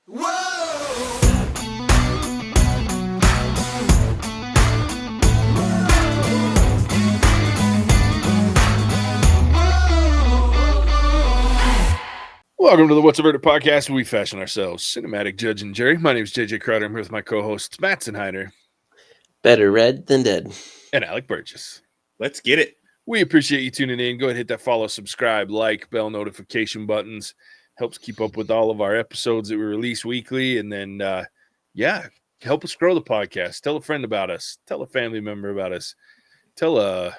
Whoa! Welcome to the What's a Verdict podcast, where we fashion ourselves cinematic judge and jury. My name is JJ Crowder. I'm here with my co-hosts Mattson Better read than dead. and Alec Burgess. Let's get it. We appreciate you tuning in. Go ahead and hit that follow, subscribe, like, bell notification buttons. Helps keep up with all of our episodes that we release weekly. And then, help us grow the podcast. Tell a friend about us. Tell a family member about us. Tell a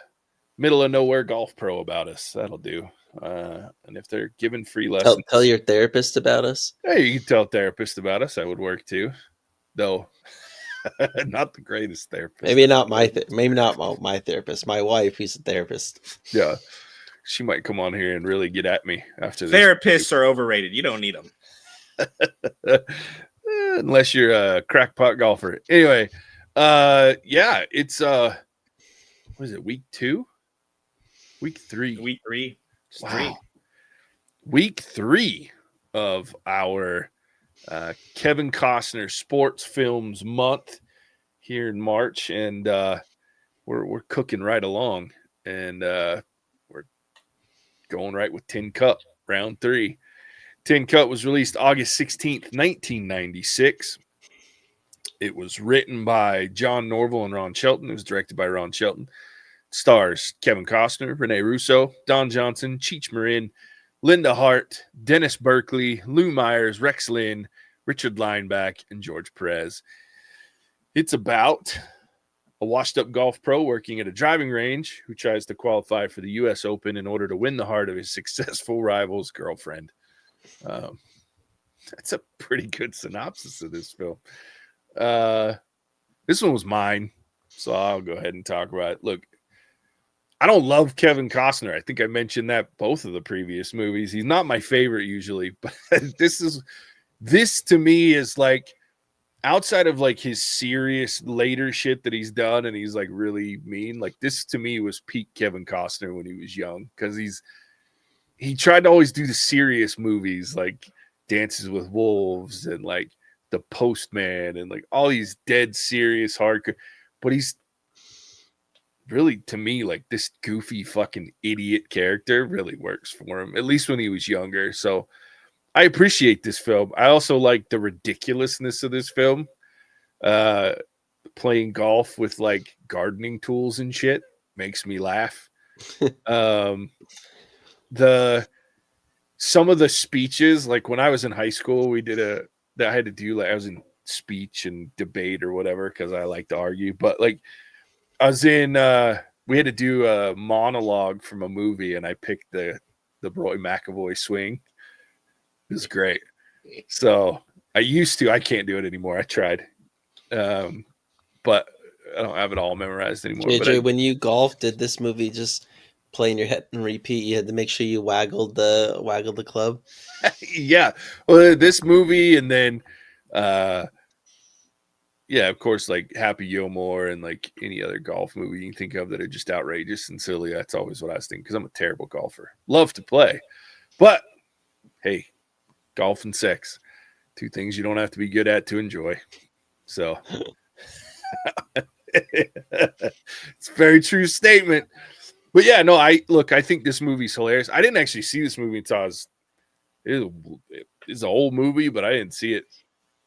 middle of nowhere golf pro about us. That'll do. And if they're giving free lessons, Tell your therapist about us. hey, you can tell a therapist about us. That would work too, though. Not the greatest therapist. Maybe not my therapist. My wife, who's a therapist. Yeah, she might come on here and really get at me after this. Therapists are overrated. You don't need them. Unless you're a crackpot golfer. Anyway, it's what is it? Week 2, week 3, Week 3. wow. Week 3 of our Kevin Costner Sports Films Month here in March, and we're cooking right along, and we're going right with Tin Cup round 3. Tin Cup was released August 16th, 1996. It was written by John Norville and Ron Shelton. It was directed by Ron Shelton. Stars Kevin Costner, Rene Russo, Don Johnson, Cheech Marin, Linda Hart, Dennis Berkeley, Lou Myers, Rex Lynn, Richard Lineback, and George Perez. It's about a washed-up golf pro working at a driving range who tries to qualify for the U.S. Open in order to win the heart of his successful rival's girlfriend. That's a pretty good synopsis of this film. This one was mine, so I'll go ahead and talk about it. Look, I don't love Kevin Costner. I think I mentioned that both of the previous movies. He's not my favorite usually, but this to me is like, outside of like his serious later shit that he's done and he's like really mean, like this to me was peak Kevin Costner when he was young, because he tried to always do the serious movies like Dances with Wolves and like The Postman and like all these dead serious hardcore, but he's really, to me, like this goofy fucking idiot character really works for him, at least when he was younger. So I appreciate this film. I also like the ridiculousness of this film. Playing golf with like gardening tools and shit makes me laugh. Some of the speeches, like when I was in high school, I had to do, like, I was in speech and debate or whatever because I like to argue, but like I was in we had to do a monologue from a movie, and I picked the Roy McAvoy swing. It was great. So I can't do it anymore. I tried. But I don't have it all memorized anymore. JJ, when you golf, did this movie just play in your head and repeat? You had to make sure you waggled the club. Yeah. Well, this movie, and then of course, like Happy Gilmore and like any other golf movie you can think of that are just outrageous and silly. That's always what I was thinking, because I'm a terrible golfer. Love to play. But hey, golf and sex, 2 things you don't have to be good at to enjoy. So it's a very true statement. But yeah, no, I think this movie's hilarious. I didn't actually see this movie until it's an old movie, but I didn't see it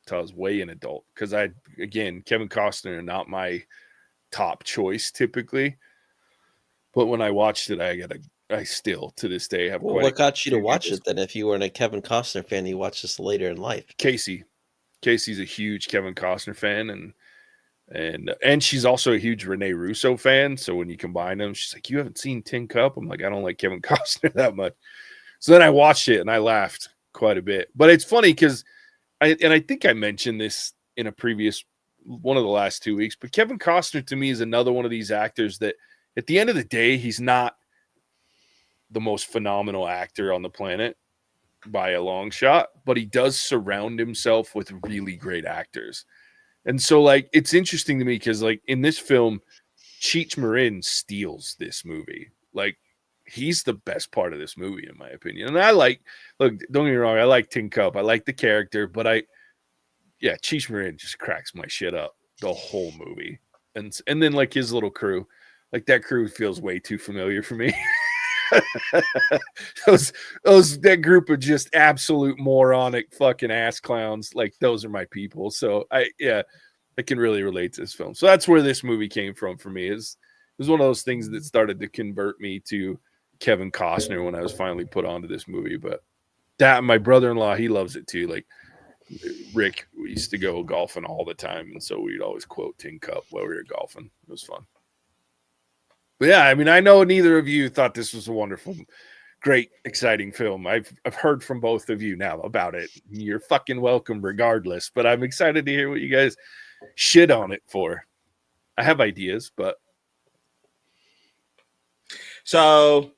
until I was way an adult, because Kevin Costner, not my top choice typically. But when I watched it, I still to this day have. Well, what got you to watch it then? If you weren't a Kevin Costner fan, you watched this later in life. Casey's a huge Kevin Costner fan, and she's also a huge Rene Russo fan. So when you combine them, she's like, "You haven't seen Tin Cup?" I'm like, "I don't like Kevin Costner that much." So then I watched it and I laughed quite a bit. But it's funny because I think I mentioned this in a previous one of the last 2 weeks, but Kevin Costner to me is another one of these actors that at the end of the day, he's not the most phenomenal actor on the planet by a long shot, but he does surround himself with really great actors. And so like, it's interesting to me because like in this film, Cheech Marin steals this movie. Like, he's the best part of this movie, in my opinion. And don't get me wrong, I like Tin Cup. I like the character, but yeah, Cheech Marin just cracks my shit up the whole movie, and then like his little crew, like that crew feels way too familiar for me. That group of just absolute moronic fucking ass clowns, like those are my people. So I can really relate to this film. So that's where this movie came from for me. It was one of those things that started to convert me to Kevin Costner when I was finally put onto this movie. But that my brother-in-law, he loves it too. Like Rick, we used to go golfing all the time, and so we'd always quote Tin Cup while we were golfing. It was fun. But yeah, I mean, I know neither of you thought this was a wonderful, great, exciting film. I've heard from both of you now about it. You're fucking welcome regardless, but I'm excited to hear what you guys shit on it for. I have ideas, but So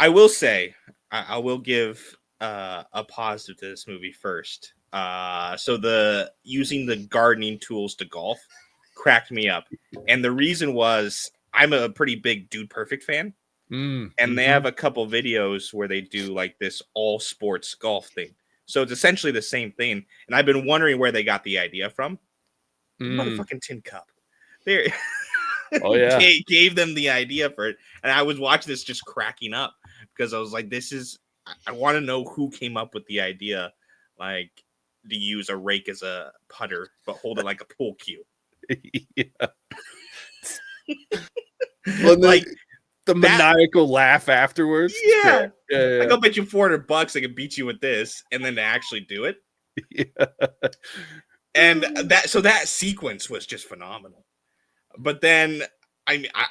I will say I will give a positive to this movie first. So the using the gardening tools to golf cracked me up, and the reason was I'm a pretty big Dude Perfect fan, and they have a couple videos where they do like this all sports golf thing. So it's essentially the same thing, and I've been wondering where they got the idea from. Motherfucking Tin Cup. There. Oh yeah, gave them the idea for it, and I was watching this just cracking up because I was like, "This is." I want to know who came up with the idea, like to use a rake as a putter, but hold it like a pool cue. Yeah. Well, like the maniacal laugh afterwards. Yeah. Yeah. Like, I'll bet you $400 I can beat you with this, and then to actually do it. Yeah. And that sequence was just phenomenal. But then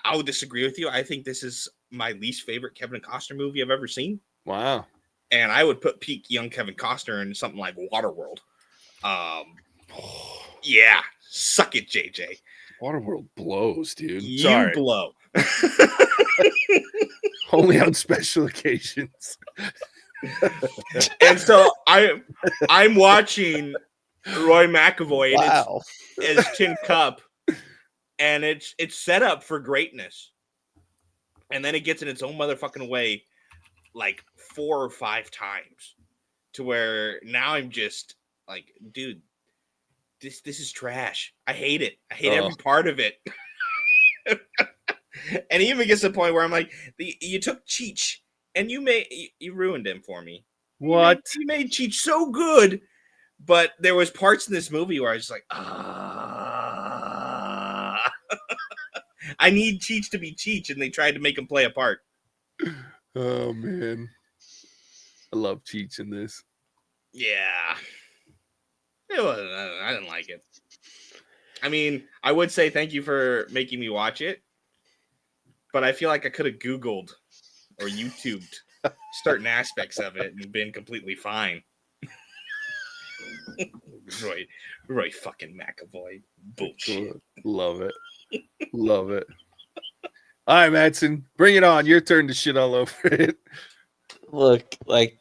I'll disagree with you. I think this is my least favorite Kevin Costner movie I've ever seen. Wow. And I would put peak young Kevin Costner in something like Waterworld. Yeah, suck it, JJ. Waterworld blows, dude. You blow. Only on special occasions. And so I'm watching Roy McAvoy as Tin Cup, and it's set up for greatness. And then it gets in its own motherfucking way like 4 or 5 times to where now I'm just like, dude, this is trash. I hate it. I hate every part of it. And it even gets to the point where I'm like, you took Cheech and you ruined him for me. What? You made Cheech so good, but there was parts in this movie where I was like, I need Cheech to be Cheech, and they tried to make him play a part. Oh man, I love Cheech in this. Yeah, it wasn't. I didn't like it. I mean, I would say thank you for making me watch it, but I feel like I could have Googled or YouTubed certain aspects of it and been completely fine. Roy fucking McAvoy. Bullshit. Love it. Love it. All right, Mattson, bring it on. Your turn to shit all over it. Look, like,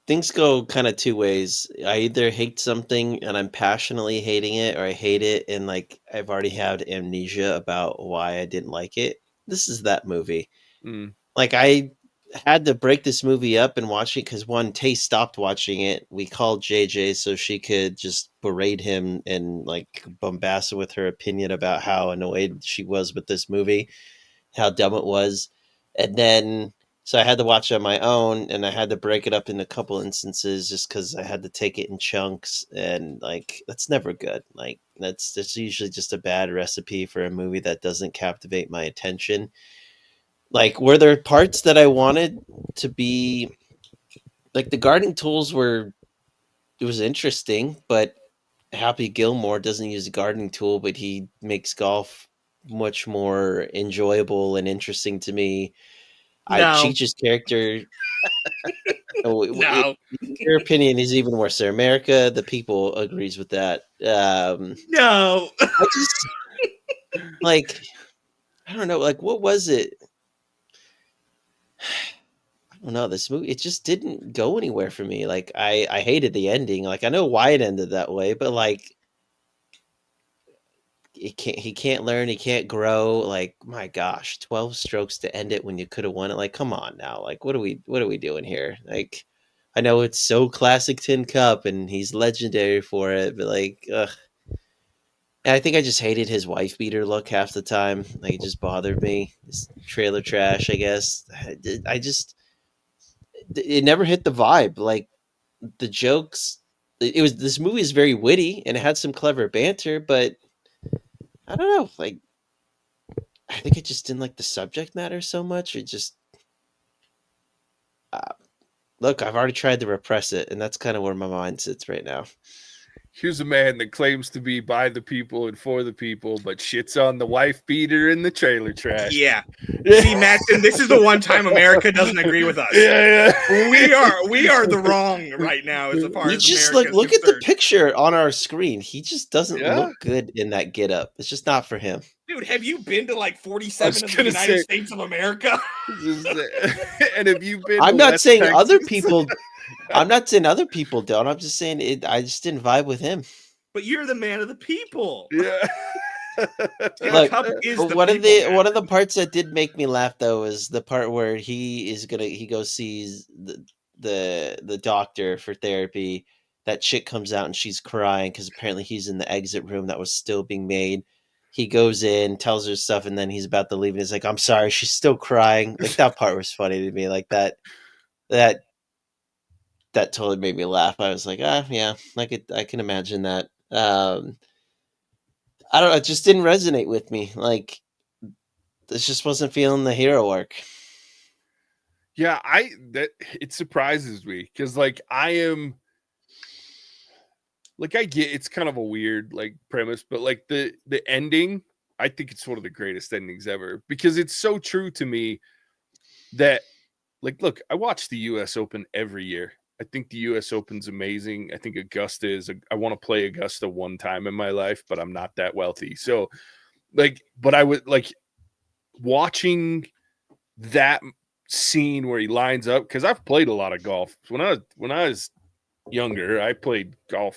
things go kind of two ways. I either hate something and I'm passionately hating it, or I hate it and like I've already had amnesia about why I didn't like it. This is that movie. Like, I had to break this movie up and watch it because one, Tay stopped watching it. We called JJ so she could just berate him and like bombast with her opinion about how annoyed she was with this movie, how dumb it was. And then so I had to watch it on my own, and I had to break it up in a couple instances just because I had to take it in chunks, and like that's never good. Like that's usually just a bad recipe for a movie that doesn't captivate my attention. Like, were there parts that I wanted to be like the gardening tools it was interesting, but Happy Gilmore doesn't use a gardening tool, but he makes golf much more enjoyable and interesting to me. Cheech's character. No. Your opinion is even worse. America, the people agrees with that. No. I just like, I don't know. Like, what was it? I don't know. This movie, it just didn't go anywhere for me. Like, I hated the ending. Like, I know why it ended that way, but like, he can't learn, he can't grow. Like, my gosh, 12 strokes to end it when you could have won it. Like, come on now. Like, what are we doing here? Like, I know it's so classic Tin Cup, and he's legendary for it, but like, ugh. And I think I just hated his wife beater look half the time. Like, it just bothered me. This trailer trash, I guess. I just, it never hit the vibe. Like, the jokes, it was, this movie is very witty and it had some clever banter, but I don't know. Like, I think I just didn't like the subject matter so much. It just, uh, look, I've already tried to repress it, and that's kind of where my mind sits right now. Here's a man that claims to be by the people and for the people, but shits on the wife beater and the trailer trash. Yeah. See, Mattson, this is the one time America doesn't agree with us. Yeah. We are the wrong right now as far You as just America look is at the concerned. picture on our screen. He just doesn't Yeah. look good in that getup. It's just not for him. Dude, have you been to like I 47 was of the gonna United say- States of America? And if you've been, I'm to not West saying Texas- other people. I'm not saying other people don't. I'm just saying it. I just didn't vibe with him. But you're the man of the people. Yeah. Tin Look, Cup is the one people, one of the parts that did make me laugh though is the part where he goes sees the doctor for therapy. That chick comes out and she's crying because apparently he's in the exit room that was still being made. He goes in, tells her stuff, and then he's about to leave, and he's like, "I'm sorry." She's still crying. Like, that part was funny to me. Like that totally made me laugh. I was like, yeah, I can imagine that. I don't know, it just didn't resonate with me. Like, this just wasn't feeling the hero arc. Yeah, it surprises me because like I am like I get it's kind of a weird like premise, but like the ending, I think it's one of the greatest endings ever because it's so true to me that like look, I watch the US Open every year. I think the US Open's amazing. I think Augusta is I want to play Augusta one time in my life, but I'm not that wealthy. So like but I would like watching that scene where he lines up because I've played a lot of golf. When I was younger, I played golf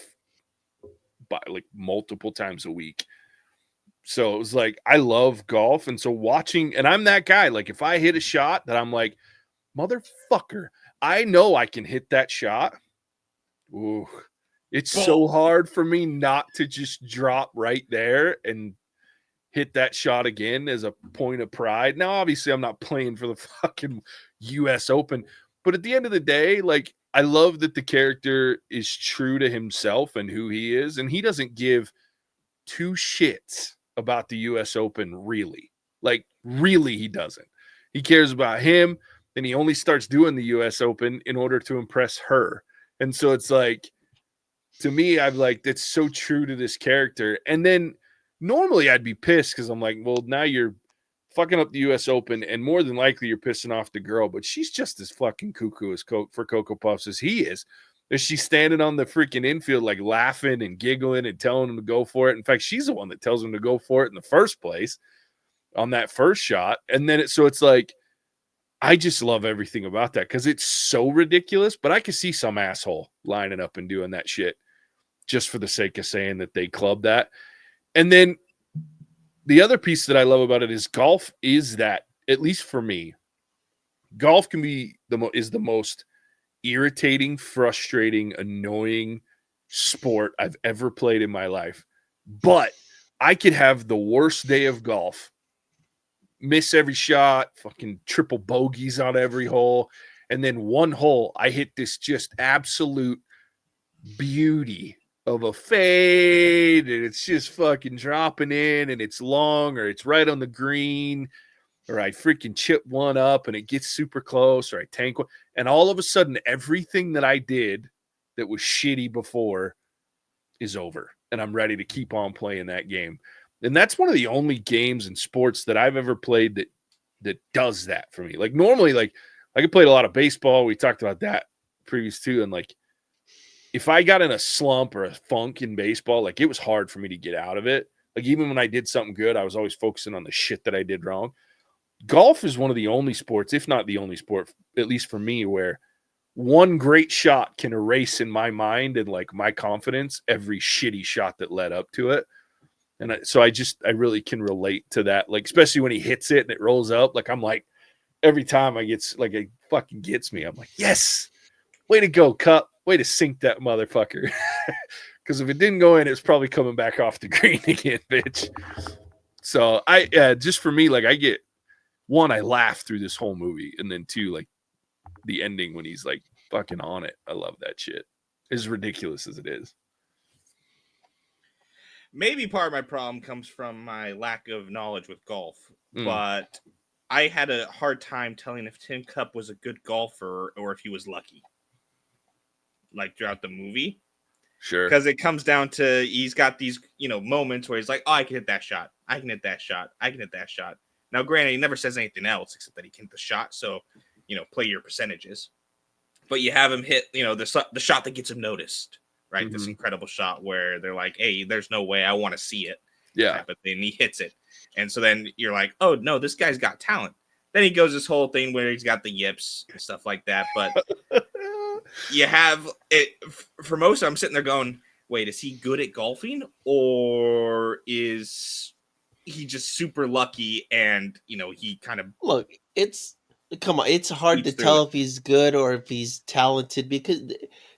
by like multiple times a week. So it was like I love golf, and so watching, and I'm that guy. Like if I hit a shot that I'm like, motherfucker, I know I can hit that shot. Ooh, it's so hard for me not to just drop right there and hit that shot again as a point of pride. Now, obviously, I'm not playing for the fucking US Open, but at the end of the day, like, I love that the character is true to himself and who he is, and he doesn't give two shits about the US Open, really. Like, really, he doesn't. He cares about him, and he only starts doing the US Open in order to impress her. And so it's like, to me, I'm like, that's so true to this character. And then normally I'd be pissed because I'm like, well, now you're fucking up the US Open, and more than likely you're pissing off the girl, but she's just as fucking cuckoo as for Cocoa Puffs as he is. Is she standing on the freaking infield like laughing and giggling and telling him to go for it? In fact, she's the one that tells him to go for it in the first place on that first shot. And then so it's like, I just love everything about that because it's so ridiculous, but I could see some asshole lining up and doing that shit just for the sake of saying that they clubbed that. And then the other piece that I love about it is golf is that, at least for me, golf can be is the most irritating, frustrating, annoying sport I've ever played in my life. But I could have the worst day of golf, miss every shot, fucking triple bogeys on every hole, and then one hole I hit this just absolute beauty of a fade, and it's just fucking dropping in, and it's long, or it's right on the green, or I freaking chip one up and it gets super close, or I tank one, and all of a sudden everything that I did that was shitty before is over, and I'm ready to keep on playing that game. And that's one of the only games in sports that I've ever played that does that for me. Like normally, like I played a lot of baseball. We talked about that previous too, and like if I got in a slump or a funk in baseball, like it was hard for me to get out of it. Like even when I did something good, I was always focusing on the shit that I did wrong. Golf is one of the only sports, if not the only sport, at least for me, where one great shot can erase in my mind and like my confidence every shitty shot that led up to it. And so I really can relate to that. Like, especially when he hits it and it rolls up, like I'm like, every time it fucking gets me, I'm like, yes, way to go, Cup. Way to sink that motherfucker. Because if it didn't go in, it's probably coming back off the green again, bitch. So just for me, like I get one, I laugh through this whole movie, and then two, like the ending when he's like fucking on it. I love that shit. As ridiculous as it is. Maybe part of my problem comes from my lack of knowledge with golf, but I had a hard time telling if Tim Cup was a good golfer or if he was lucky. Like throughout the movie. Sure. Because it comes down to he's got these, moments where he's like, oh, I can hit that shot. I can hit that shot. I can hit that shot. Now, granted, he never says anything else except that he can hit the shot. So, play your percentages. But you have him hit, the shot that gets him noticed, right? Mm-hmm. This incredible shot where they're like, hey, there's no way I want to see it. Yeah. But then he hits it. And so then you're like, oh, no, this guy's got talent. Then he goes this whole thing where he's got the yips and stuff like that. But you have it for most. I'm sitting there going, wait, is he good at golfing or is he just super lucky? And, he kind of look, come on. It's hard to tell if he's good or if he's talented because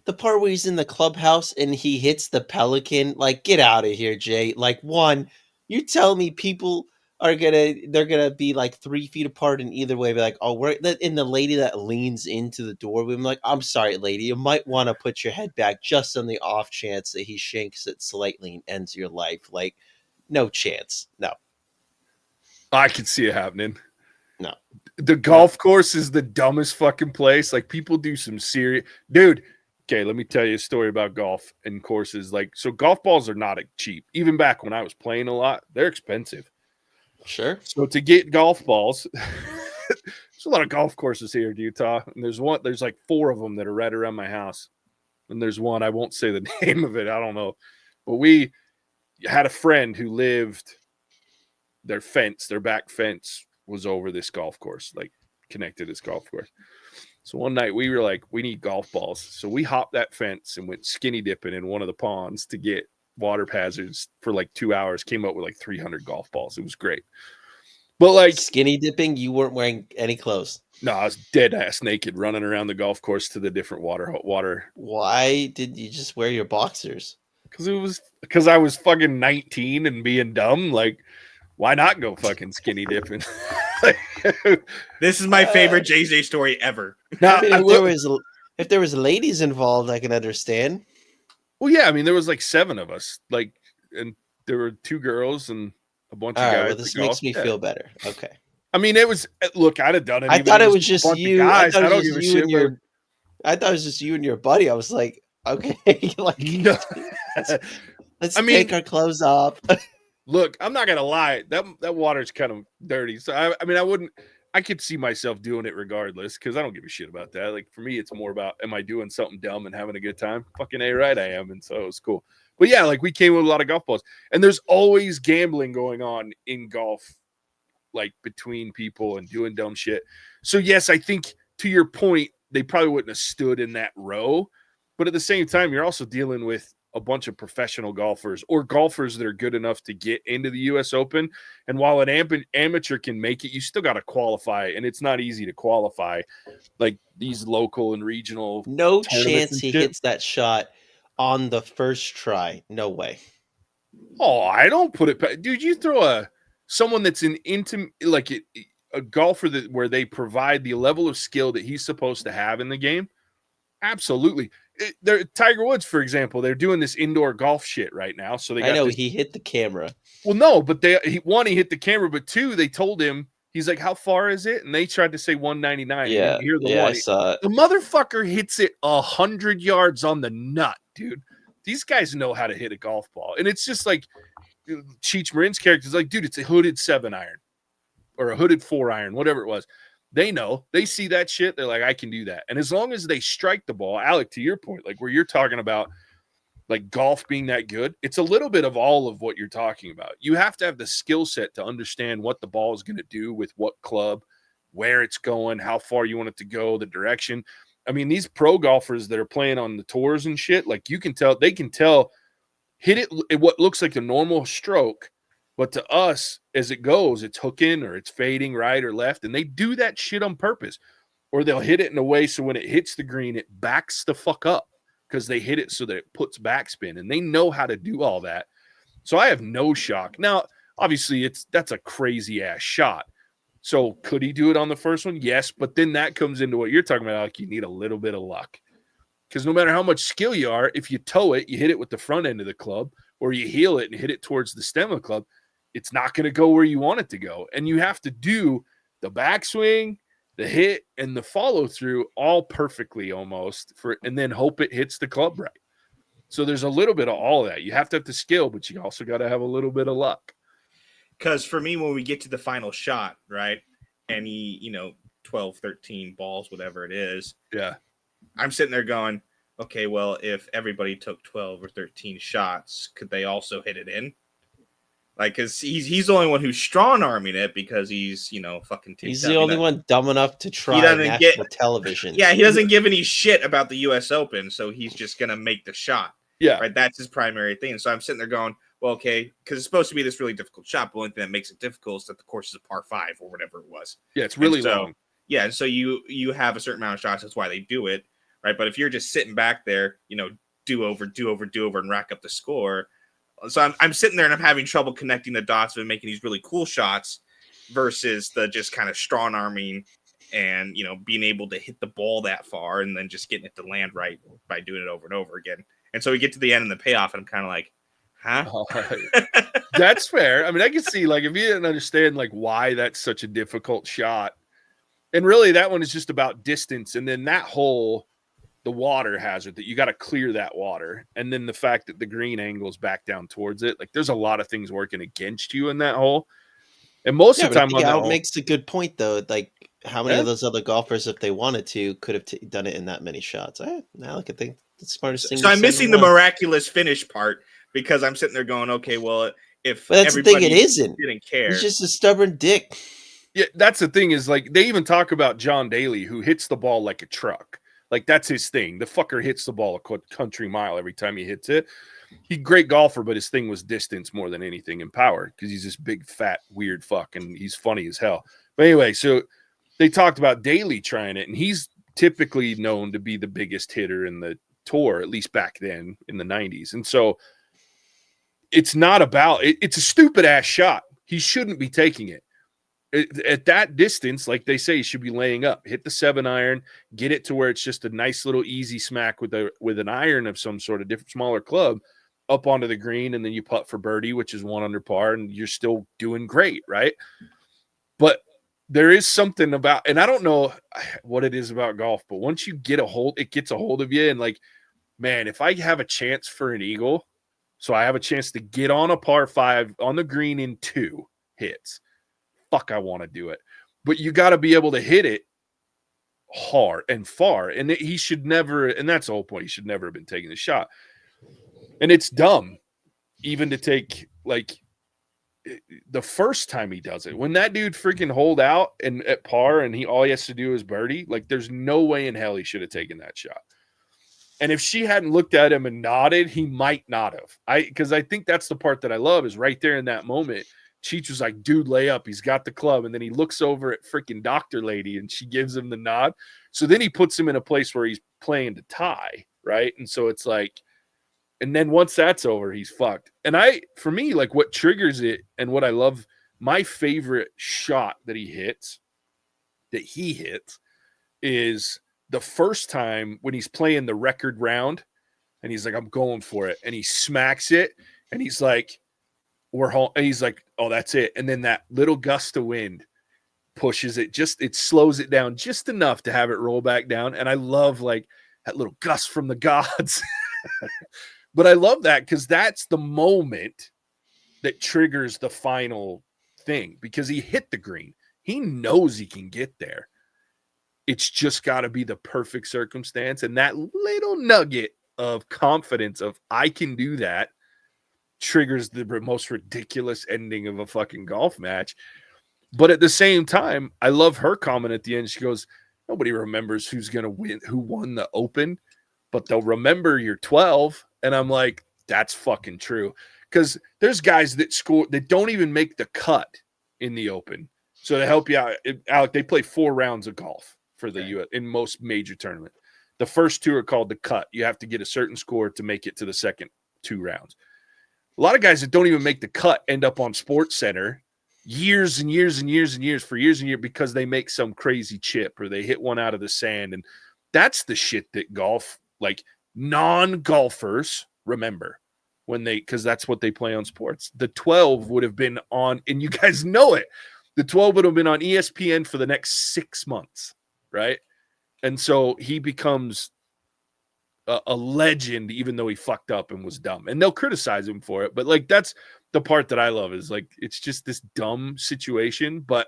the part where he's in the clubhouse and he hits the pelican, like, get out of here, Jay. Like, one, you tell me people they're gonna be like 3 feet apart in either way. Be like, oh, and the lady that leans into the doorway, I'm like, I'm sorry, lady, you might want to put your head back just on the off chance that he shanks it slightly and ends your life. Like, no chance. No. I can see it happening. No. The golf course is the dumbest fucking place. Like, people do some serious dude. Okay, let me tell you a story about golf and courses. Like, so golf balls are not like cheap. Even back when I was playing a lot, they're expensive. Sure. So to get golf balls, there's a lot of golf courses here in Utah, and there's like 4 of them that are right around my house. And there's one, I won't say the name of it, I don't know. But we had a friend who lived, their back fence was over this golf course, like connected this golf course. So one night we were like, we need golf balls. So we hopped that fence and went skinny dipping in one of the ponds to get water hazards for like 2 hours, came up with like 300 golf balls. It was great. But like skinny dipping, you weren't wearing any clothes. No, I was dead ass naked running around the golf course to the different water. Why did you just wear your boxers? Because I was fucking 19 and being dumb. Like, why not go fucking skinny dipping? This is my favorite JJ story ever. Now, if there was ladies involved, I can understand. Well, yeah, I mean, there was like 7 of us, like, and there were 2 girls and a bunch of guys. Well, this makes me feel better. Okay. I mean, it was. Look, I'd have done it. I thought it was just you. I don't give a shit. I thought it was just you and your buddy. I was like, okay, like, no. let's take our clothes off. Look, I'm not gonna lie. That water's kind of dirty. So I mean, I wouldn't. I could see myself doing it regardless because I don't give a shit about that. Like, for me, it's more about, am I doing something dumb and having a good time? Fucking A right, I am, and so it was cool. But yeah, like, we came with a lot of golf balls, and there's always gambling going on in golf, like between people and doing dumb shit. So yes, I think to your point, they probably wouldn't have stood in that row, but at the same time, you're also dealing with a bunch of professional golfers or golfers that are good enough to get into the US Open. And while an amateur can make it, you still got to qualify, and it's not easy to qualify like these local and regional. No chance he hits that shot on the first try. No way. Oh, I don't put it, dude. You throw someone that's an intimate, like a golfer where they provide the level of skill that he's supposed to have in the game. Absolutely. Tiger Woods, for example, they're doing this indoor golf shit right now. So I know he hit the camera. Well, no, but he hit the camera, but 2, they told him, he's like, how far is it? And they tried to say 199. Yeah, I saw it. The motherfucker hits it 100 yards on the nut, dude. These guys know how to hit a golf ball. And it's just like Cheech Marin's character is like, dude, it's a hooded 7-iron or a hooded 4-iron, whatever it was. They know, they see that shit. They're like, I can do that. And as long as they strike the ball, Alec, to your point, like where you're talking about like golf being that good, it's a little bit of all of what you're talking about. You have to have the skill set to understand what the ball is going to do with what club, where it's going, how far you want it to go, the direction. I mean, these pro golfers that are playing on the tours and shit, like they can tell, hit it at what looks like a normal stroke, but to us, as it goes, it's hooking or it's fading right or left, and they do that shit on purpose. or they'll hit it in a way so when it hits the green, it backs the fuck up because they hit it so that it puts backspin, and they know how to do all that. So I have no shock. Now, obviously, that's a crazy ass shot. So could he do it on the first one? Yes, but then that comes into what you're talking about. Like, you need a little bit of luck, because no matter how much skill you are, if you toe it, you hit it with the front end of the club, or you heel it and hit it towards the stem of the club, it's not going to go where you want it to go. And you have to do the backswing, the hit, and the follow through all perfectly almost and then hope it hits the club right. So there's a little bit of all of that. You have to have the skill, but you also got to have a little bit of luck. Because for me, when we get to the final shot, right, and he, 12, 13 balls, whatever it is. Yeah. I'm sitting there going, okay, well, if everybody took 12 or 13 shots, could they also hit it in? Like, because he's the only one who's strong arming it because he's, fucking. He's the only one dumb enough to try national television. Yeah, he doesn't give any shit about the U.S. Open, so he's just gonna make the shot. Yeah, right. That's his primary thing. So I'm sitting there going, well, okay, because it's supposed to be this really difficult shot. But the only thing that makes it difficult is that the course is a par 5 or whatever it was. Yeah, it's really long. Yeah, and so you have a certain amount of shots. That's why they do it, right? But if you're just sitting back there, do over, and rack up the score. So I'm sitting there and I'm having trouble connecting the dots and making these really cool shots versus the just kind of strong arming and, being able to hit the ball that far and then just getting it to land right by doing it over and over again. And so we get to the end and the payoff and I'm kind of like, huh? That's fair. I mean, I can see, like, if you didn't understand, like, why that's such a difficult shot. And really that one is just about distance. And then that hole, the water hazard that you got to clear that water. And then the fact that the green angles back down towards it, like there's a lot of things working against you in that hole. And most of the time, Al makes a good point though. Like, how many of those other golfers, if they wanted to, could have done it in that many shots? Alec, I think the smartest thing. So I'm missing the miraculous finish part because I'm sitting there going, okay, well, if that's the thing, it isn't. Didn't care. He's just a stubborn dick. Yeah, that's the thing is, like, they even talk about John Daly, who hits the ball like a truck. Like, that's his thing. The fucker hits the ball a country mile every time he hits it. He's a great golfer, but his thing was distance more than anything and power because he's this big, fat, weird fuck, and he's funny as hell. But anyway, so they talked about Daly trying it, and he's typically known to be the biggest hitter in the tour, at least back then in the 90s. And so it's not about it. It's a stupid-ass shot. He shouldn't be taking it. At that distance, like they say, you should be laying up. Hit the 7-iron, get it to where it's just a nice little easy smack with an iron of some sort of different smaller club up onto the green, and then you putt for birdie, which is 1 under par, and you're still doing great, right? But there is something about, and I don't know what it is about golf, but once you get a hold, it gets a hold of you, and like, man, if I have a chance for an eagle, so I have a chance to get on a par 5 on the green in 2 hits. Fuck, I want to do it. But you got to be able to hit it hard and far. And he should never, and that's the whole point, he should never have been taking the shot. And it's dumb even to take, like, the first time he does it. When that dude freaking hold out and at par and all he has to do is birdie, like, there's no way in hell he should have taken that shot. And if she hadn't looked at him and nodded, he might not have. Because I think that's the part that I love is right there in that moment. Cheech was like, dude, lay up. He's got the club. And then he looks over at freaking Dr. Lady and she gives him the nod. So then he puts him in a place where he's playing to tie, right? And so it's like, and then once that's over, he's fucked. And for me, like what triggers it and what I love, my favorite shot that he hits is the first time when he's playing the record round and he's like, I'm going for it. And he smacks it and he's like, we're home. And he's like, oh, that's it. And then that little gust of wind pushes it, it slows it down just enough to have it roll back down. And I love like that little gust from the gods. But I love that because that's the moment that triggers the final thing because he hit the green. He knows he can get there. It's just got to be the perfect circumstance. And that little nugget of confidence of I can do that triggers the most ridiculous ending of a fucking golf match. But at the same time, I love her comment at the end. She goes, nobody remembers who's going to win, who won the Open, but they'll remember you're 12. And I'm like, that's fucking true. Because there's guys that score that don't even make the cut in the Open. So to help you out, Alec, they play 4 rounds of golf, for the Okay. U.S. in most major tournaments. The first 2 are called the cut. You have to get a certain score to make it to the second 2 rounds. A lot of guys that don't even make the cut end up on Sports Center years and years and years and years for years and years because they make some crazy chip or they hit one out of the sand. And that's the shit that golf, like non-golfers, remember when they, because that's what they play on sports. The 12 would have been on, and you guys know it, the 12 would have been on ESPN for the next 6 months, right? And so he becomes a legend, even though he fucked up and was dumb. And they'll criticize him for it. But like, that's the part that I love is like, it's just this dumb situation, but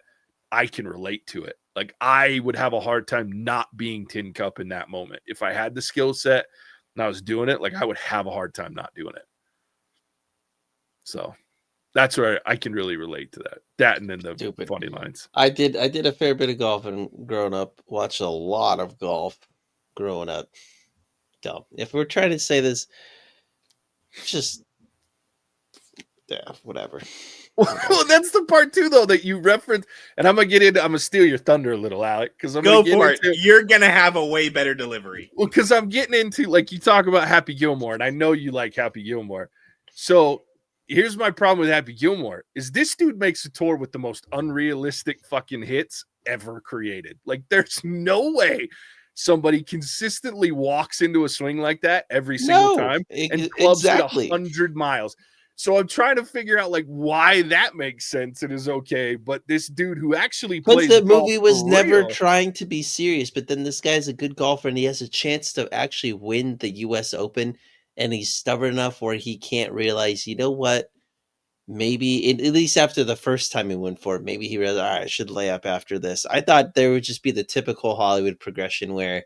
I can relate to it. Like, I would have a hard time not being Tin Cup in that moment. If I had the skill set and I was doing it, like, I would have a hard time not doing it. So that's where I can really relate to that. That and then the Stupid. funny lines. I did a fair bit of golfing growing up. Watched a lot of golf growing up. Dumb. If we're trying to say this, just whatever. Well, that's the part too, though, that you reference, and I'm gonna steal your thunder a little, Alec, because I'm Go gonna get for it. into, You're gonna have a way better delivery. well, because I'm getting into, like, you talk about Happy Gilmore, and I know you like Happy Gilmore. So here's my problem with Happy Gilmore is this dude makes a tour with the most unrealistic fucking hits ever created. Like, there's no way somebody consistently walks into a swing like that every single time and clubs exactly. it 100 miles. So I'm trying to figure out like why that makes sense and is okay, but this dude who actually Because plays the golf movie was for never real, trying to be serious, but then this guy's a good golfer and he has a chance to actually win the US Open, and he's stubborn enough where he can't realize, you know what? Maybe, at least after the first time he went for it, maybe he realized, all right, I should lay up after this. I thought there would just be the typical Hollywood progression where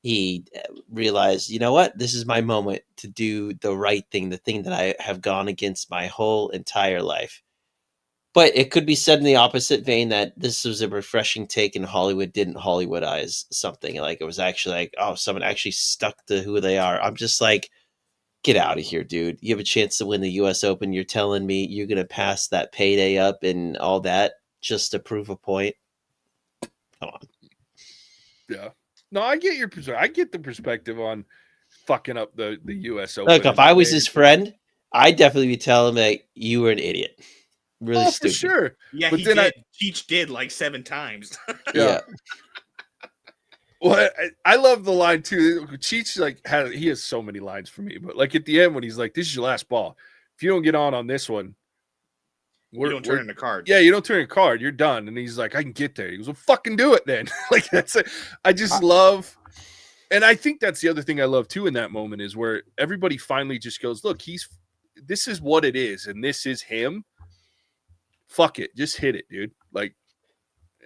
he realized, you know what? This is my moment to do the right thing, the thing that I have gone against my whole entire life. But it could be said in the opposite vein that this was a refreshing take and Hollywood didn't Hollywoodize something. Like, it was actually like, oh, someone actually stuck to who they are. I'm just like, get out of here, dude. You have a chance to win the US Open. You're telling me you're going to pass that payday up and all that just to prove a point? Come on. yeah. No, I get your perspective. I get the perspective on fucking up the US Open. Look, if I was his friend, I'd definitely be telling him that you were an idiot. Really for stupid. sure. Yeah, But he then did. Cheech did like 7 times. Yeah. Well, I love the line too. Cheech he has so many lines for me, but like at the end when he's like, "This is your last ball. If you don't get on this one, You don't turn in the card." Yeah, you don't turn a card. You're done." And he's like, "I can get there." He goes, "Well, fucking do it then." Like that's it. I just love, and I think that's the other thing I love too in that moment is where everybody finally just goes, "Look, this is what it is, and this is him. Fuck it, just hit it, dude." Like.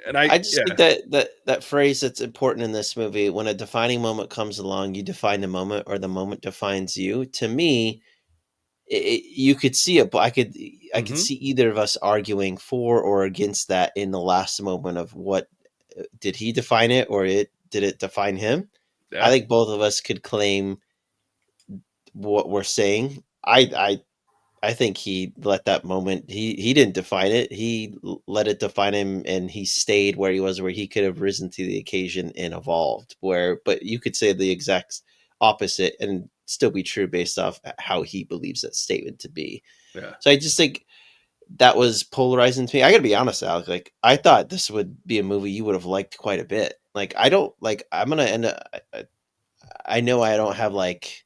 And I just think that phrase that's important in this movie, when a defining moment comes along, you define the moment or the moment defines you. To me, you could see it, but I could see either of us arguing for or against that in the last moment of what did he define it or did it define him? Yeah. I think both of us could claim what we're saying. I think he let that moment. He didn't define it. He let it define him, and he stayed where he was, where he could have risen to the occasion and evolved. But you could say the exact opposite and still be true based off how he believes that statement to be. Yeah. So I just think that was polarizing to me. I got to be honest, Alec. Like, I thought this would be a movie you would have liked quite a bit. Like, I don't like. I'm gonna end up. I know I don't have like.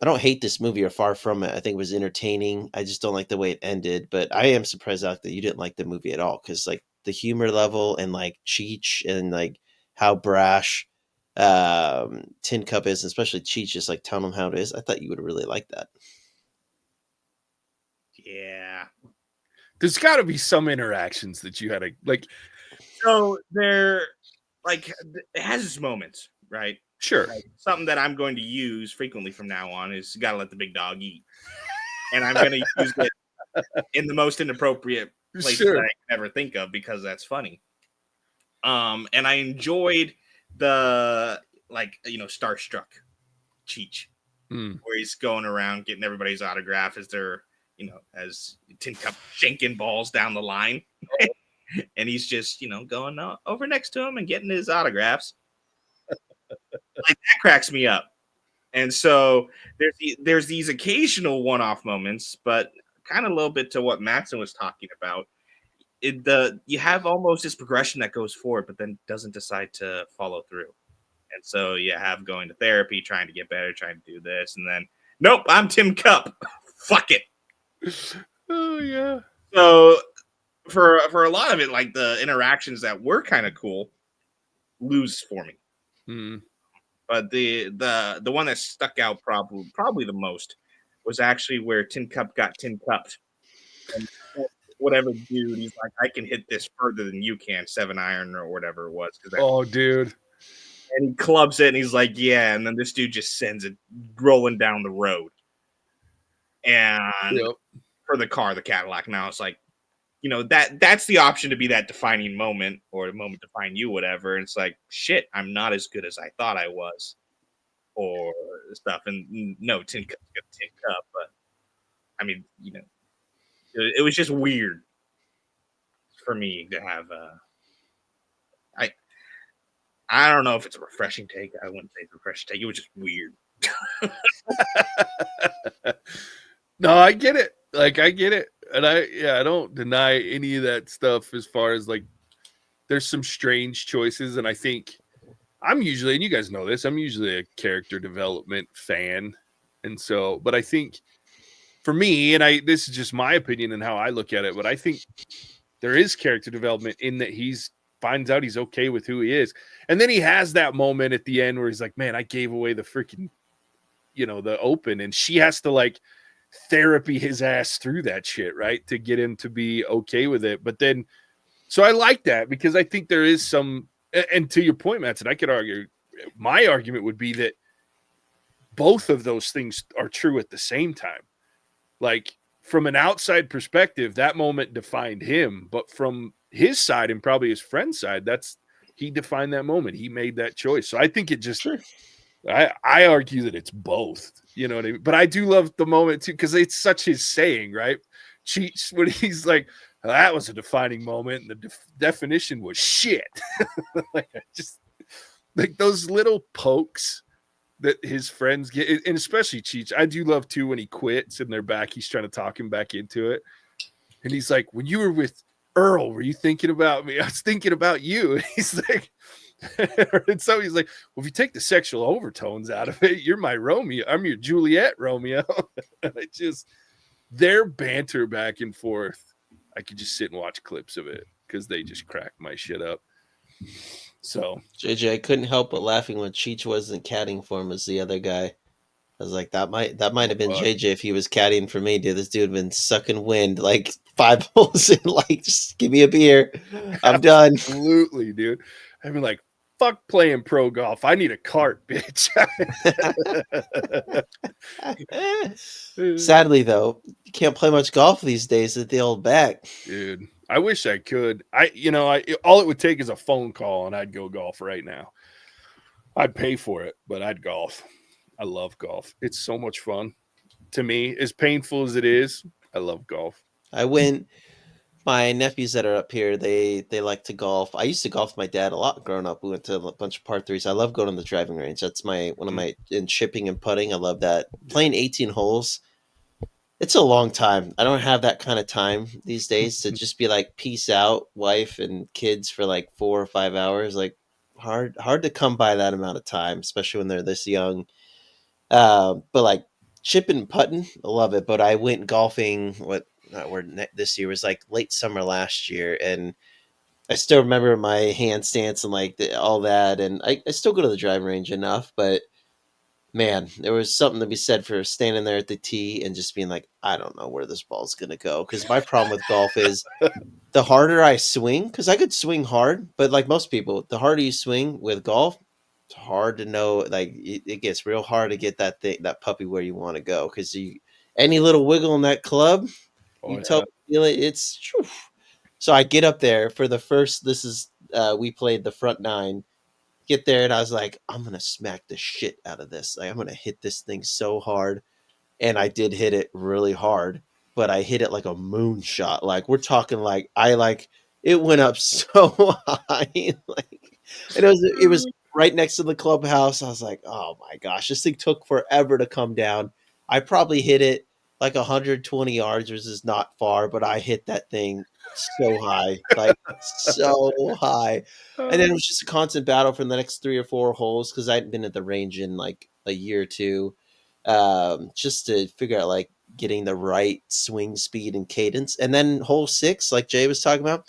I don't hate this movie or far from it. I think it was entertaining. I just don't like the way it ended. But I am surprised, Alec, that you didn't like the movie at all, because like the humor level and like Cheech and like how brash Tin Cup is, especially Cheech, just like telling him how it is. I thought you would really like that. Yeah. There's got to be some interactions that you had to like. So there, like, it has its moments, right? Sure. Like, something that I'm going to use frequently from now on is "Gotta let the big dog eat," and I'm going to use it in the most inappropriate places that I can ever think of because that's funny. And I enjoyed the starstruck Cheech, where he's going around getting everybody's autograph as they're as Tin Cup shanking balls down the line. and he's just going over next to him and getting his autographs. Like that cracks me up. And so there's these occasional one-off moments, but kind of a little bit to what Mattson was talking about. You have almost this progression that goes forward, but then doesn't decide to follow through. And so you have going to therapy, trying to get better, trying to do this, and then nope, I'm Tim Cup. Fuck it. Oh yeah. So for a lot of it, like the interactions that were kind of cool, lose for me. Mm. But the one that stuck out probably the most was actually where Tin Cup got Tin Cupped. And whatever dude, he's like, I can hit this further than you can, 7-iron or whatever it was. Oh, dude. And he clubs it, and he's like, yeah. And then this dude just sends it rolling down the road. And for the car, the Cadillac, now it's like, that's the option to be that defining moment or a moment to define you, whatever. And it's like, shit, I'm not as good as I thought I was, or stuff. And no, Tin Cup's got Tin Cup, but I mean, it was just weird for me to have. I don't know if it's a refreshing take. I wouldn't say it's a refreshing take. It was just weird. No, I get it. Like, I get it. And I don't deny any of that stuff as far as like, there's some strange choices. And I think I'm usually, and you guys know this, I'm usually a character development fan. And so, but I think for me, and this is just my opinion and how I look at it, but I think there is character development in that he's finds out he's okay with who he is. And then he has that moment at the end where he's like, man, I gave away the freaking, the open, and she has to like therapy his ass through that shit, right? To get him to be okay with it. But then, so I like that because I think there is some, and to your point, Mattson, I could argue, my argument would be that both of those things are true at the same time. Like from an outside perspective, that moment defined him, but from his side and probably his friend's side, he defined that moment. He made that choice. So I think it just, sure. I argue that it's both, you know what I mean? But I do love the moment too, because it's such his saying, right? Cheats when he's like, well, that was a defining moment, and the definition was shit. Like just like those little pokes that his friends get, and especially Cheech. I do love too when he quits and they're back. He's trying to talk him back into it, and he's like, "When you were with Earl, were you thinking about me? I was thinking about you." And he's like. And so he's like, well, if you take the sexual overtones out of it, you're my Romeo. I'm your Juliet Romeo. I just their banter back and forth. I could just sit and watch clips of it because they just crack my shit up. So JJ, I couldn't help but laughing when Cheech wasn't caddying for him as the other guy. I was like, that might have been JJ if he was caddying for me, dude. This dude been sucking wind like 5 holes in, like, just give me a beer. I'm done. Absolutely, dude. I mean, like, fuck playing pro golf. I need a cart, bitch. Sadly, though, you can't play much golf these days at the old back. Dude, I wish I could. All it would take is a phone call and I'd go golf right now. I'd pay for it, but I'd golf. I love golf. It's so much fun. To me, as painful as it is, I love golf. My nephews that are up here, they like to golf. I used to golf with my dad a lot growing up. We went to a bunch of par threes. I love going on the driving range. That's one of my, in chipping and putting. I love that. Playing 18 holes, it's a long time. I don't have that kind of time these days to just be like, peace out, wife and kids for like 4 or 5 hours. Like hard to come by that amount of time, especially when they're this young. But like chipping and putting, I love it. But I went golfing, this year was like late summer last year, and I still remember my handstands and like all that, and I still go to the driving range enough, but man, there was something to be said for standing there at the tee and just being like, I don't know where this ball's gonna go, because my problem with golf is the harder I swing, because I could swing hard, but like most people, the harder you swing with golf, it's hard to know, like it gets real hard to get that puppy where you want to go, because any little wiggle in that club, totally feel it. It's so I get up there for the first. We played the front 9. Get there and I was like, I'm gonna smack the shit out of this. Like, I'm gonna hit this thing so hard, and I did hit it really hard. But I hit it like a moonshot. Like we're talking like it went up so high. Like, and it was right next to the clubhouse. I was like, oh my gosh, this thing took forever to come down. I probably hit it like 120 yards, which is not far, but I hit that thing so high, like so high. And then it was just a constant battle for the next 3 or 4 holes because I hadn't been at the range in like a year or two, just to figure out like getting the right swing speed and cadence. And then hole 6, like Jay was talking about,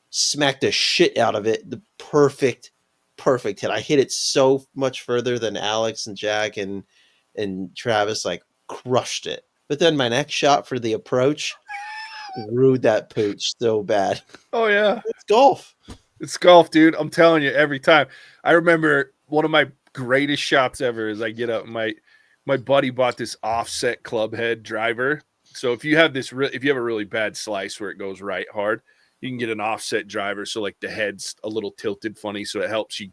smacked the shit out of it. The perfect hit. I hit it so much further than Alex and Jack and Travis, like crushed it. But then my next shot for the approach ruined that pooch so bad. Oh yeah, It's golf. it's golf, dude. I'm telling you, every time. I remember one of my greatest shots ever is I get up. My buddy bought this offset club head driver. So if you have if you have a really bad slice where it goes right hard, you can get an offset driver. So like the head's a little tilted funny, so it helps you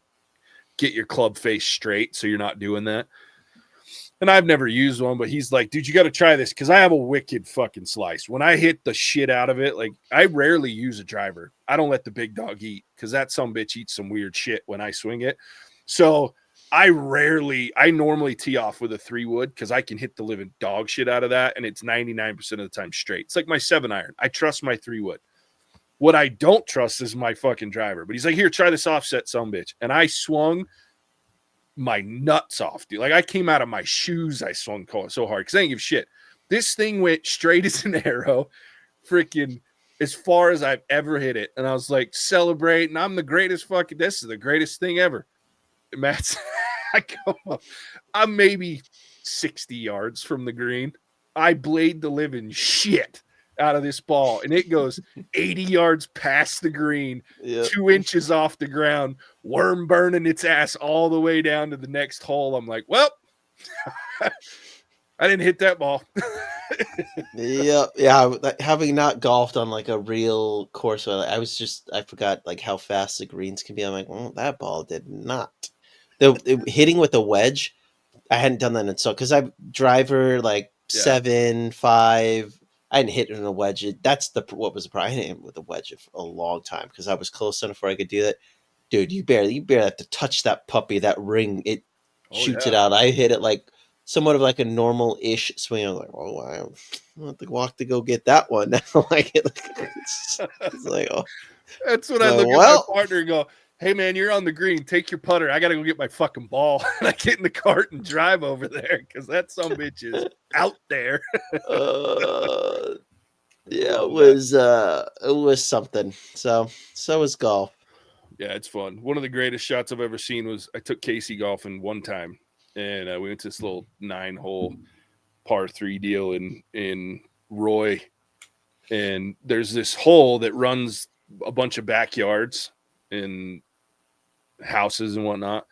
get your club face straight, so you're not doing that. And I've never used one, but he's like, dude, you got to try this because I have a wicked fucking slice. When I hit the shit out of it, like I rarely use a driver. I don't let the big dog eat because that sumbitch eats some weird shit when I swing it. So I normally tee off with a 3-wood because I can hit the living dog shit out of that, and it's 99% of the time straight. It's like my 7-iron. I trust my 3-wood. What I don't trust is my fucking driver. But he's like, here, try this offset sumbitch. And I swung my nuts off, dude. Like I came out of my shoes. I swung so hard because I didn't give shit. This thing went straight as an arrow, freaking as far as I've ever hit it. And I was like, celebrating. I'm the greatest fucking, this is the greatest thing ever. Mattson, I come up, I'm maybe 60 yards from the green. I blade the living shit out of this ball, and it goes 80 yards past the green, 2 inches off the ground, worm burning its ass all the way down to the next hole. I'm like, well, I didn't hit that ball. Yeah. Having not golfed on like a real course, I forgot like how fast the greens can be. I'm like, well, that ball did not. Hitting with a wedge, I hadn't done that in so because I driver like 7, 5. I hadn't hit it in a wedge. That's what was the problem. I hadn't hit it with a wedge for a long time because I was close enough where I could do that. Dude, you barely have to touch that puppy, that ring. It shoots it out. I hit it like somewhat of like a normal-ish swing. I was like, oh, I have to walk to go get that one. Like it's like, oh. That's when I look at my partner and go, hey, man, you're on the green. Take your putter. I got to go get my fucking ball. And I get in the cart and drive over there because that sumbitch is out there. Yeah, it was something. So was golf. Yeah, it's fun. One of the greatest shots I've ever seen was I took Casey golfing one time, and we went to this little 9-hole par 3 deal in Roy. And there's this hole that runs a bunch of backyards and houses and whatnot.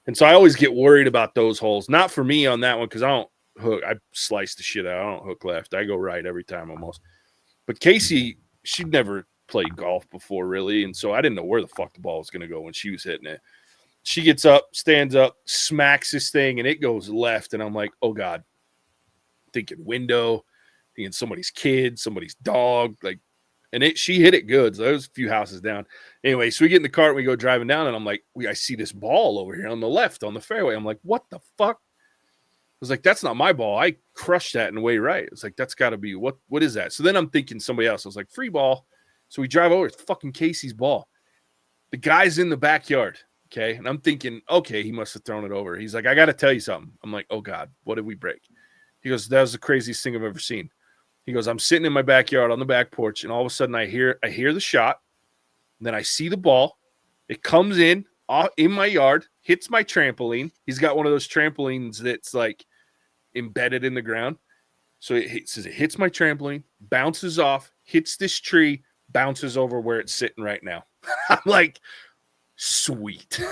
And so I always get worried about those holes. Not for me on that one because I don't hook. I slice the shit out. I don't hook left. I go right every time almost. But Casey, she'd never played golf before really. And so I didn't know where the fuck the ball was going to go when she was hitting it. She gets up, stands up, smacks this thing, and it goes left. And I'm like, oh God. Thinking window, thinking somebody's kid, somebody's dog. Like, and she hit it good. So there was a few houses down. Anyway, so we get in the cart and we go driving down, and I'm like, I see this ball over here on the left on the fairway. I'm like, what the fuck? I was like, that's not my ball. I crushed that in way right. It's like, that's got to be, what is that? So then I'm thinking somebody else. I was like, free ball. So we drive over. It's fucking Casey's ball. The guy's in the backyard, okay? And I'm thinking, okay, he must have thrown it over. He's like, I got to tell you something. I'm like, oh, God, what did we break? He goes, that was the craziest thing I've ever seen. He goes, I'm sitting in my backyard on the back porch, and all of a sudden I hear the shot, and then I see the ball. It comes in my yard, hits my trampoline. He's got one of those trampolines that's like embedded in the ground. So it says it hits my trampoline, bounces off, hits this tree, bounces over where it's sitting right now. I'm like, sweet.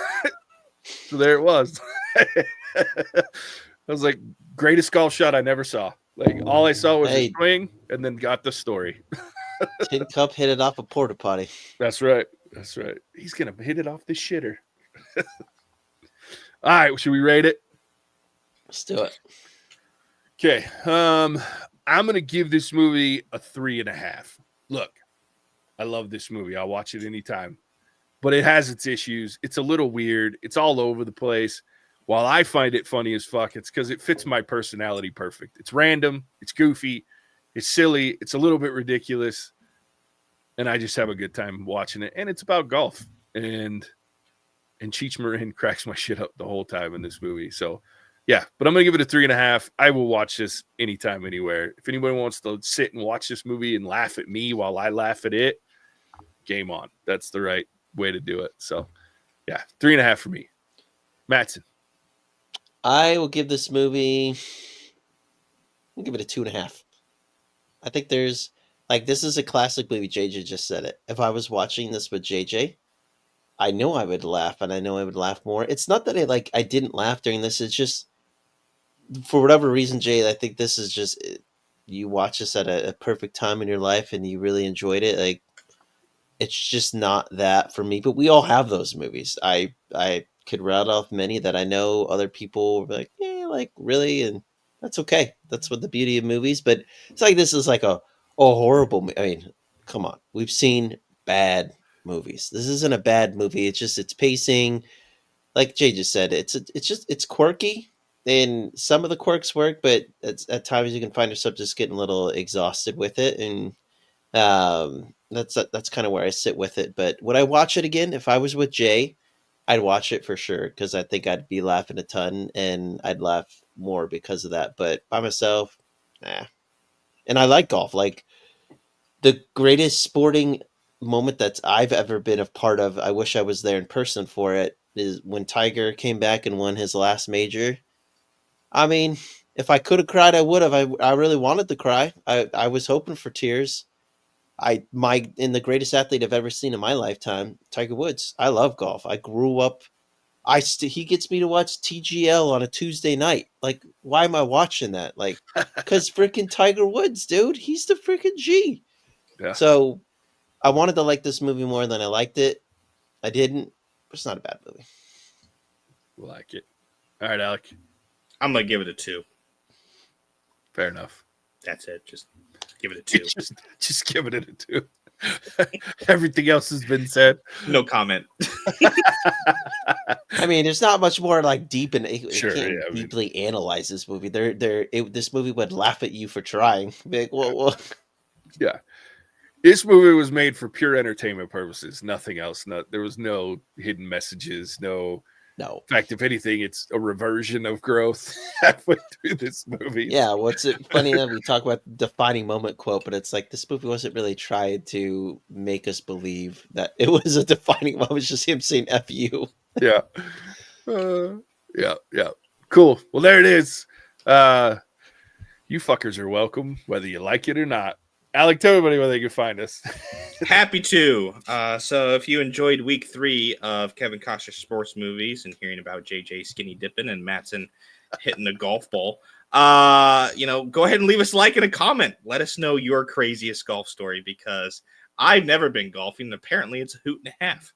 So there it was. I was like, greatest golf shot I never saw. Like, all I saw was a swing and then got the story. Tin Cup hit it off a porta potty. That's right. That's right. He's going to hit it off the shitter. All right. Should we rate it? Let's do it. Okay. I'm going to give this movie a 3.5. Look, I love this movie. I'll watch it anytime. But it has its issues. It's a little weird. It's all over the place. While I find it funny as fuck, it's because it fits my personality perfect. It's random. It's goofy. It's silly. It's a little bit ridiculous. And I just have a good time watching it. And it's about golf. And Cheech Marin cracks my shit up the whole time in this movie. So, yeah. But I'm going to give it a 3.5. I will watch this anytime, anywhere. If anybody wants to sit and watch this movie and laugh at me while I laugh at it, game on. That's the right way to do it. So, yeah. 3.5 for me. Mattson. I will give this movie, I'll give it a 2.5. I think there's, like, this is a classic movie. JJ just said it. If I was watching this with JJ, I know I would laugh, and I know I would laugh more. It's not that I didn't laugh during this. It's just, for whatever reason, Jay, I think this is just, you watch this at a perfect time in your life, and you really enjoyed it. Like, it's just not that for me. But we all have those movies. I could rattle off many that I know other people were like, yeah, like, really? And that's okay. That's what the beauty of movies. But it's like, this is like a horrible, I mean, come on. We've seen bad movies. This isn't a bad movie. It's just, it's pacing. Like Jay just said, it's quirky. And some of the quirks work, but at times you can find yourself just getting a little exhausted with it. And that's kind of where I sit with it. But would I watch it again? If I was with Jay, I'd watch it for sure, because I think I'd be laughing a ton, and I'd laugh more because of that. But by myself, nah. And I like golf. Like, the greatest sporting moment that I've ever been a part of, I wish I was there in person for it, is when Tiger came back and won his last major. I mean, if I could have cried, I would have. I really wanted to cry. I was hoping for tears. In the greatest athlete I've ever seen in my lifetime, Tiger Woods. I love golf. I grew up. He gets me to watch TGL on a Tuesday night. Like, why am I watching that? Like, because freaking Tiger Woods, dude, he's the freaking G. Yeah. So I wanted to like this movie more than I liked it. I didn't, but it's not a bad movie. Like it. All right, Alec. I'm gonna give it a 2. Fair enough. That's it. Just give it a 2. Just give it a 2. Everything else has been said. No comment. I mean, there's not much more like deep and Sure, can't yeah, deeply analyze this movie. This movie would laugh at you for trying. Be like, whoa. Yeah. This movie was made for pure entertainment purposes. Nothing else. There was no hidden messages. No. In fact, if anything, it's a reversion of growth halfway through this movie. Yeah, what's it funny that we talk about defining moment quote, but it's like this movie wasn't really trying to make us believe that it was a defining moment. It was just him saying F you. Yeah. Yeah. Cool. Well, there it is. You fuckers are welcome, whether you like it or not. Alec, tell everybody where they can find us. Happy to. So if you enjoyed week 3 of Kevin Costner sports movies and hearing about JJ skinny dipping and Mattson hitting a golf ball, go ahead and leave us a like and a comment. Let us know your craziest golf story, because I've never been golfing, and apparently it's a hoot and a half.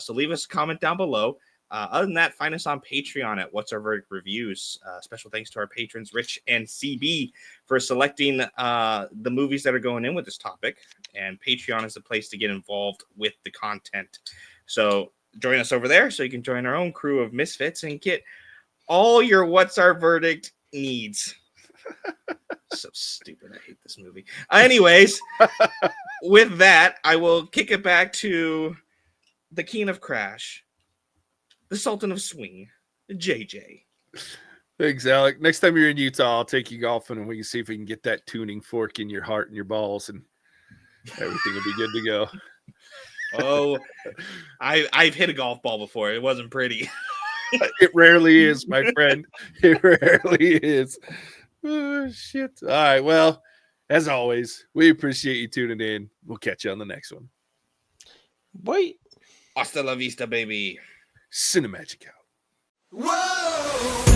So leave us a comment down below. Other than that, find us on Patreon at What's Our Verdict Reviews. Special thanks to our patrons, Rich and CB, for selecting the movies that are going in with this topic. And Patreon is the place to get involved with the content. So join us over there so you can join our own crew of misfits and get all your What's Our Verdict needs. So stupid. I hate this movie. Anyways, with that, I will kick it back to the King of Crash, the Sultan of Swing, JJ. Thanks, Alec. Next time you're in Utah, I'll take you golfing, and we can see if we can get that tuning fork in your heart and your balls, and everything will be good to go. Oh, I've hit a golf ball before. It wasn't pretty. It rarely is, my friend. It rarely is. Oh, shit. All right. Well, as always, we appreciate you tuning in. We'll catch you on the next one. Wait. Hasta la vista, baby. Cinemagic out. Whoa!